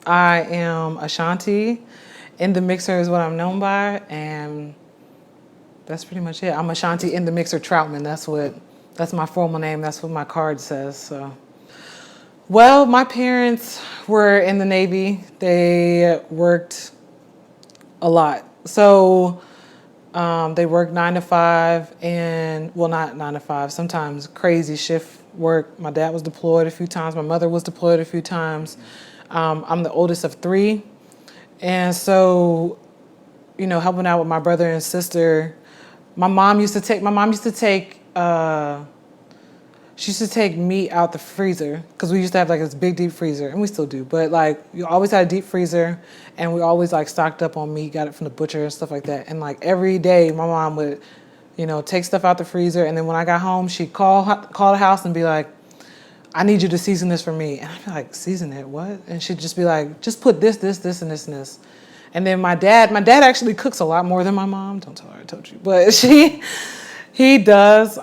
I am Ashanti. In the Mixer is what I'm known by, and that's pretty much it. I'm Ashanti in the Mixer Troutman. That's my formal name. That's what my card says. So, well, my parents were in the Navy. They worked a lot. So they worked 9 to 5, and well, not 9 to 5. Sometimes crazy shift work. My dad was deployed a few times. My mother was deployed a few times. I'm the oldest of three, and so helping out with my brother and sister. My mom used to take she used to take meat out the freezer because we used to have like this big deep freezer, and we still do. But like you always had a deep freezer, and we always like stocked up on meat, got it from the butcher and stuff like that. And like every day, my mom would, take stuff out the freezer, and then when I got home, she'd call the house and be like, "I need you to season this for me." And I'd be like, "Season it? What?" And she'd just be like, "Just put this, this, this, and this, and this." And then my dad actually cooks a lot more than my mom. Don't tell her I told you, but he does.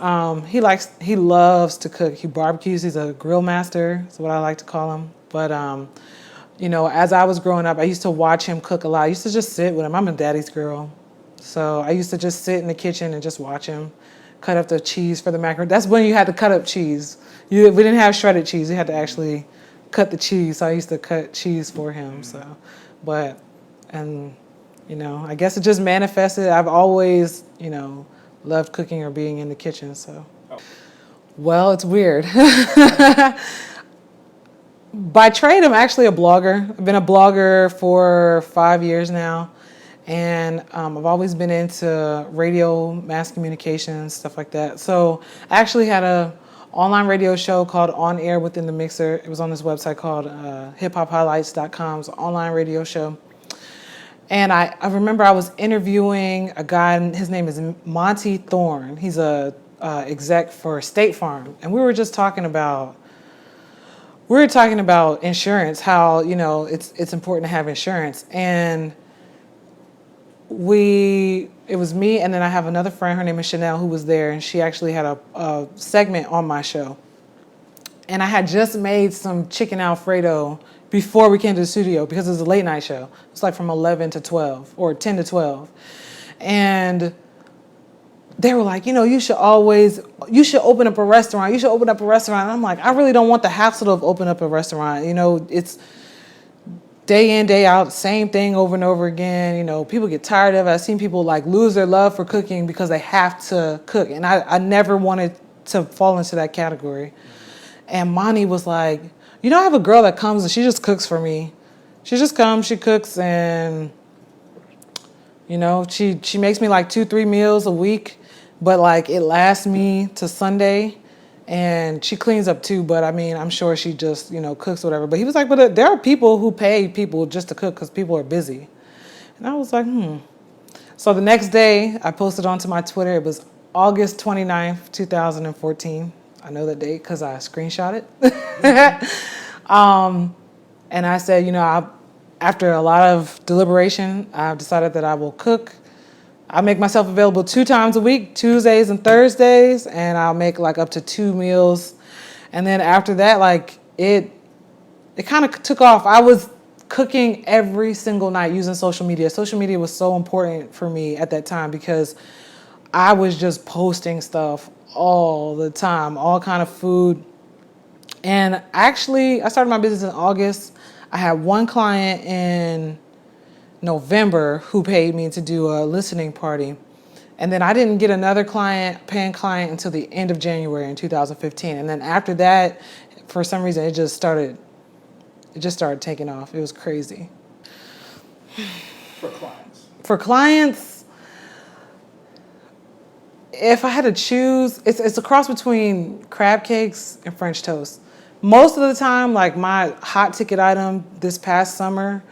He loves to cook. He barbecues. He's a grill master. That's what I like to call him. But as I was growing up, I used to watch him cook a lot. I used to just sit with him. I'm a daddy's girl, so I used to just sit in the kitchen and just watch him cut up the cheese for the macaroni. That's when you had to cut up cheese. We didn't have shredded cheese. You had to actually cut the cheese. So I used to cut cheese for him. So, but I guess it just manifested. I've always loved cooking or being in the kitchen. So, well, it's weird. By trade, I'm actually a blogger. I've been a blogger for 5 years now. And I've always been into radio, mass communications, stuff like that. So I actually had a online radio show called On Air Within the Mixer. It was on this website called hiphophighlights.com. It's an online radio show. And I remember I was interviewing a guy, and his name is Monty Thorne. He's a exec for State Farm. And we were talking about insurance, how, it's important to have insurance. And it was me, and then I have another friend, her name is Chanel, who was there, and she actually had a segment on my show. And I had just made some chicken Alfredo before we came to the studio because it was a late night show. It's like from 11 to 12 or 10 to 12. And they were like, you should open up a restaurant. You should open up a restaurant. And I'm like, I really don't want the hassle of opening up a restaurant. It's day in, day out, same thing over and over again. People get tired of it. I've seen people like lose their love for cooking because they have to cook. And I never wanted to fall into that category. And Monty was like, I have a girl that comes and she just cooks for me. She just comes, she cooks, and, she makes me like 2-3 meals a week, but like it lasts me to Sunday. And she cleans up too, but I mean, I'm sure she just, cooks whatever. But he was like, but there are people who pay people just to cook because people are busy. And I was like, So the next day, I posted onto my Twitter. It was August 29th, 2014. I know that date because I screenshot it. And I said, after a lot of deliberation, I've decided that I will cook. I make myself available 2 times a week, Tuesdays and Thursdays, and I'll make like up to 2 meals. And then after that, like it kind of took off. I was cooking every single night using social media. Social media was so important for me at that time because I was just posting stuff all the time, all kind of food. And actually, I started my business in August. I had one client in November who paid me to do a listening party. And then I didn't get another paying client until the end of January in 2015. And then after that, for some reason, it just started taking off. It was crazy. For clients, if I had to choose, it's a cross between crab cakes and French toast. Most of the time, like my hot ticket item this past summer,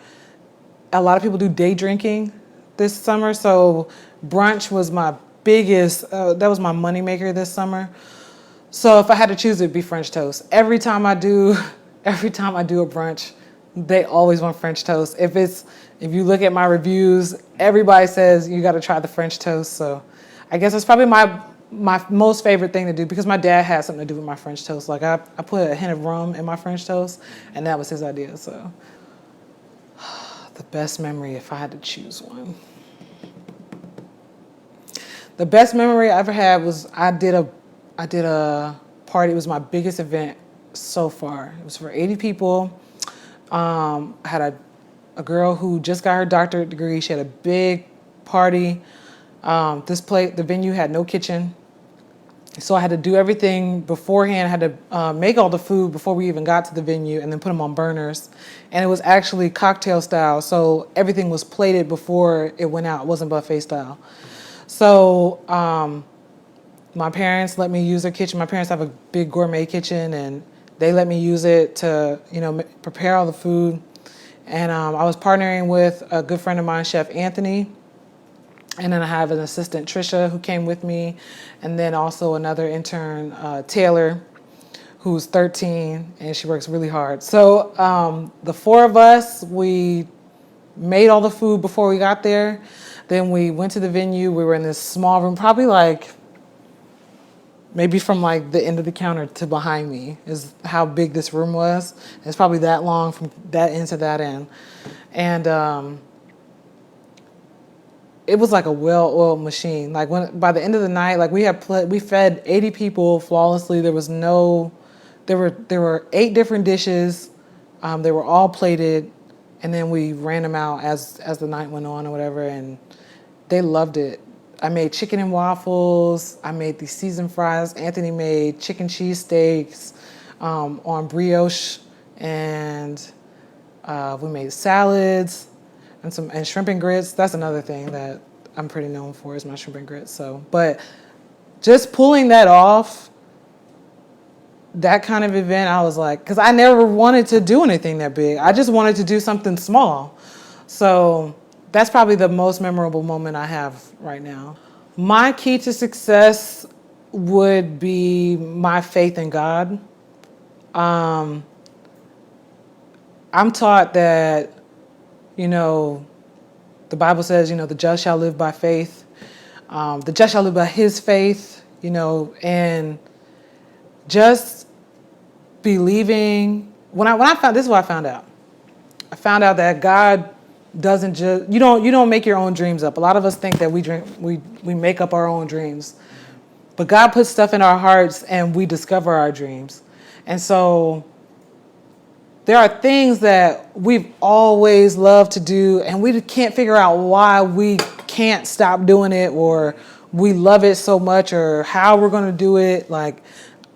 a lot of people do day drinking this summer. So brunch was my biggest, that was my moneymaker this summer. So if I had to choose, it'd be French toast. Every time I do a brunch, they always want French toast. If you look at my reviews, everybody says you got to try the French toast. So I guess it's probably my most favorite thing to do because my dad had something to do with my French toast. Like I put a hint of rum in my French toast, and that was his idea. So The best memory, if I had to choose one. The best memory I ever had was I did a party. It was my biggest event so far. It was for 80 people. I had a girl who just got her doctorate degree. She had a big party. The venue had no kitchen. So I had to do everything beforehand. I had to make all the food before we even got to the venue and then put them on burners. And it was actually cocktail style. So everything was plated before it went out. It wasn't buffet style. So my parents let me use their kitchen. My parents have a big gourmet kitchen, and they let me use it to, prepare all the food. And I was partnering with a good friend of mine, Chef Anthony. And then I have an assistant, Trisha, who came with me. And then also another intern, Taylor, who's 13, and she works really hard. So the four of us, we made all the food before we got there. Then we went to the venue. We were in this small room, probably maybe from the end of the counter to behind me is how big this room was. It's probably that long from that end to that end. And it was like a well-oiled machine. By the end of the night, we fed 80 people flawlessly. There were 8 different dishes. They were all plated, and then we ran them out as the night went on or whatever, and they loved it. I made chicken and waffles. I made these seasoned fries. Anthony made chicken cheese steaks on brioche, and we made salads and shrimp and grits. That's another thing that I'm pretty known for is my shrimp and grits. But just pulling that off, that kind of event, I was like, because I never wanted to do anything that big. I just wanted to do something small. So that's probably the most memorable moment I have right now. My key to success would be my faith in God. I'm taught that, the Bible says, the just shall live by faith. The just shall live by his faith, and just believing. When I found, this is what I found out. I found out that God doesn't just, you don't make your own dreams up. A lot of us think that we make up our own dreams. But God puts stuff in our hearts and we discover our dreams. And so there are things that we've always loved to do, and we can't figure out why we can't stop doing it, or we love it so much, or how we're going to do it.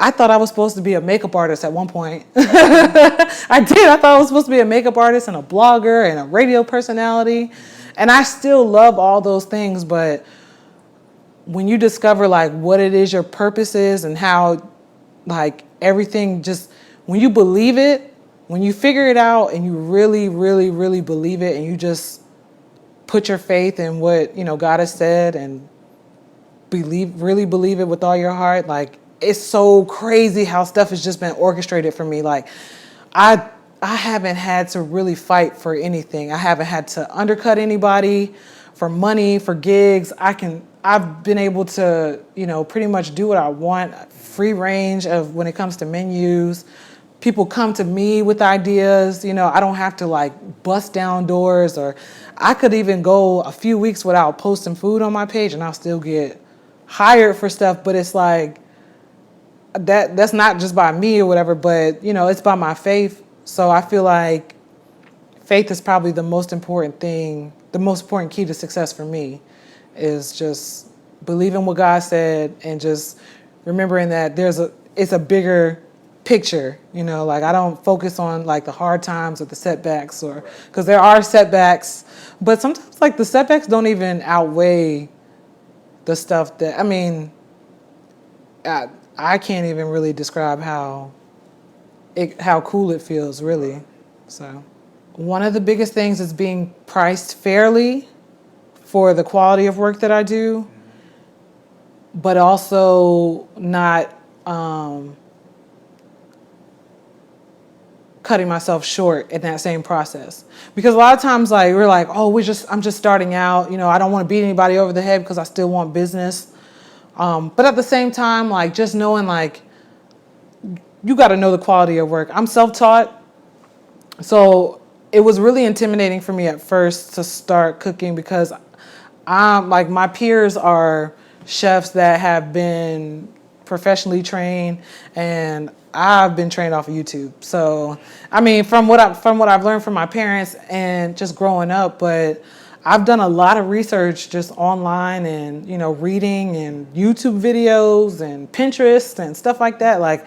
I thought I was supposed to be a makeup artist at one point. I did. I thought I was supposed to be a makeup artist and a blogger and a radio personality. And I still love all those things, but when you discover what it is your purpose is and how everything just, when you believe it, when you figure it out and you really, really, really believe it, and you just put your faith in what, God has said and really believe it with all your heart, it's so crazy how stuff has just been orchestrated for me. I haven't had to really fight for anything. I haven't had to undercut anybody for money, for gigs. I've been able to, pretty much do what I want, free range of when it comes to menus. People come to me with ideas, I don't have to bust down doors, or I could even go a few weeks without posting food on my page and I'll still get hired for stuff. But it's that's not just by me or whatever, but it's by my faith. So I feel like faith is probably the most important thing, the most important key to success for me, is just believing what God said and just remembering that it's a bigger picture, I don't focus on the hard times or the setbacks, or because there are setbacks, but sometimes the setbacks don't even outweigh the stuff that, I can't even really describe how cool it feels, really. So one of the biggest things is being priced fairly for the quality of work that I do, but also not cutting myself short in that same process. Because a lot of times we're I'm just starting out, I don't want to beat anybody over the head because I still want business. But at the same time, just knowing you got to know the quality of work. I'm self-taught, so it was really intimidating for me at first to start cooking because I'm like my peers are chefs that have been professionally trained, and I've been trained off of YouTube. So, I mean, from what I've learned from my parents and just growing up, but I've done a lot of research just online and, reading and YouTube videos and Pinterest and stuff like that, like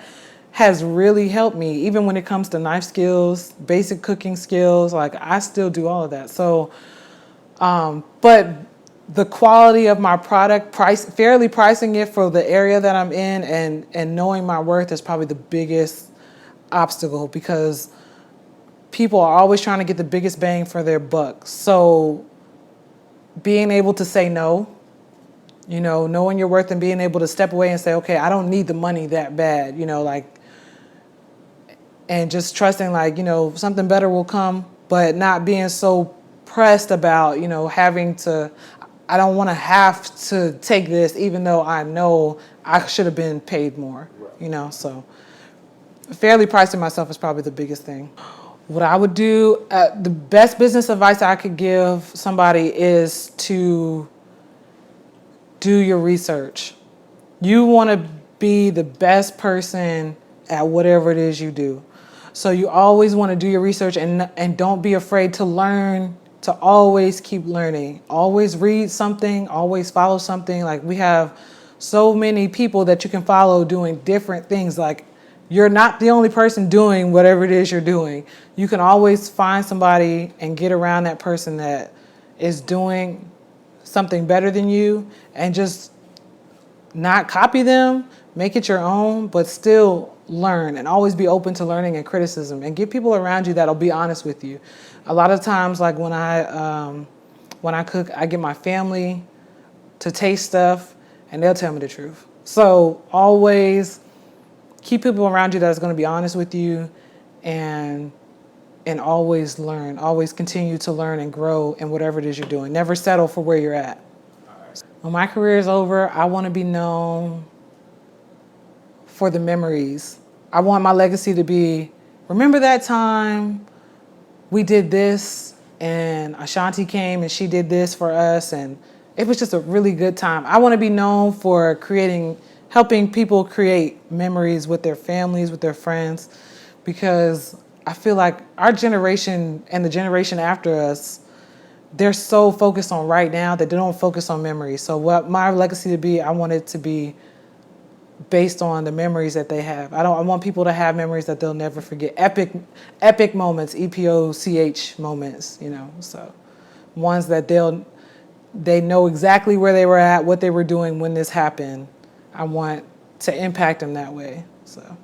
has really helped me even when it comes to knife skills, basic cooking skills, like I still do all of that. So, but the quality of my product, fairly pricing it for the area that I'm in, and knowing my worth is probably the biggest obstacle because people are always trying to get the biggest bang for their buck. So being able to say no, knowing your worth and being able to step away and say, okay, I don't need the money that bad, and just trusting like, something better will come, but not being so pressed about, having to, I don't want to have to take this even though I know I should have been paid more, so fairly pricing myself is probably the biggest thing. What I would do, the best business advice I could give somebody is to do your research. You want to be the best person at whatever it is you do. So you always want to do your research and don't be afraid to learn, to always keep learning. Always read something, always follow something. Like we have so many people that you can follow doing different things. Like you're not the only person doing whatever it is you're doing. You can always find somebody and get around that person that is doing something better than you and just not copy them, make it your own, but still learn and always be open to learning and criticism and get people around you that'll be honest with you. A lot of times, like when I cook, I get my family to taste stuff and they'll tell me the truth. So always keep people around you that's going to be honest with you and always learn, always continue to learn and grow in whatever it is you're doing. Never settle for where you're at. When my career is over, I want to be known for the memories. I want my legacy to be, remember that time we did this and Ashanti came and she did this for us and it was just a really good time. I want to be known for helping people create memories with their families, with their friends, because I feel like our generation and the generation after us, they're so focused on right now that they don't focus on memories. So what my legacy to be, I want it to be based on the memories that they have. I want people to have memories that they'll never forget. Epic moments, EPOCH moments, so ones that they know exactly where they were at, what they were doing when this happened. I want to impact them that way, so.